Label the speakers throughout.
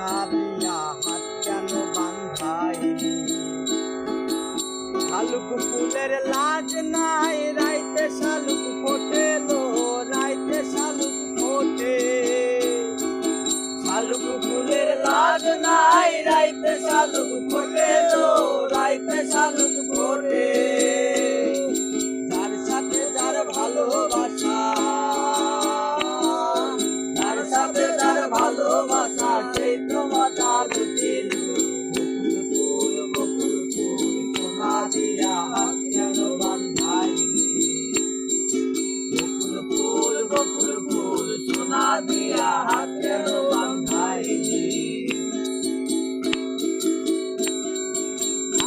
Speaker 1: সোনা দিয়া হাত কেন বান্ধাইলি শালুক ফুলের লাজ নাই রাইতে শালুক ফোটে লো রাইতে শালুক ফোটে শালুক ফুলের লাজ নাই রাইতে শালুক ফোটে লো রাইতে শালুক ফোটে যার সাথে যার ভালোবাসা যার সাথে যার ভালোবাসা সেই তো মজা লুটিল বকুল ফুল সোনা দিয়া হাত কেন বান্ধাইলি বকুল ফুল সোনা দিয়া হাত কেন বান্ধাইলি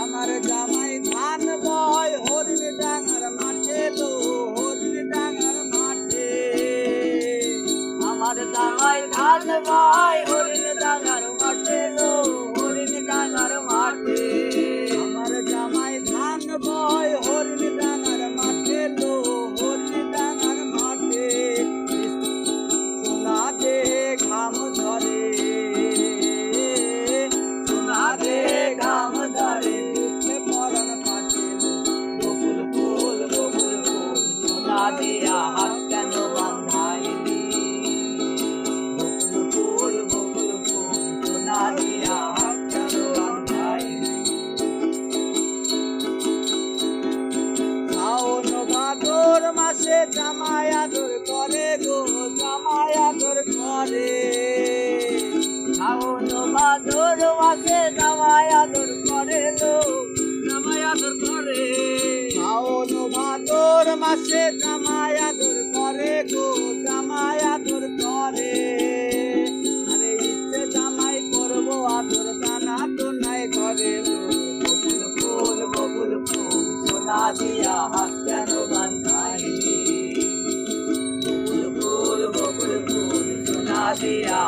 Speaker 1: আমার জামাই ধান বয় হরিণ ডাঙার মাঠে লো হরিণ ডাঙার মাঠে আমার জামাই ধান বয় হরিণ ডাঙার মাঠে লো হরিণ ডাঙার মাঠে আমার জামাই ধান বয় হরিণ ডাঙার মাঠে লো হরিণ ডাঙার মাঠে সোনা দে ঘাম ধরে সোনা দে ঘাম ধরে দুঃখে মরণ ফাটিল বকুল ফুল সোনা দিয়া হাত কেন বান্ধাইলি বকুল ফুল সোনা দিয়া হাত কেন বান্ধাইলি শাওন ভাদর মাসে জামাই আদর করে গো জামাই আদর করে শাওন ভাদর মাসে জামাই আদর করে লো জামাই আদর করে শাওন ভাদর মাসে জামাই আদর করে গো জামাই আদর করে আরে ইচ্ছে জামাই করবো আদর দানা তো নাই ঘরে বকুল ফুল সোনা দিয়া হাত কেন বান্ধাইলি বকুল ফুল সোনা দিয়া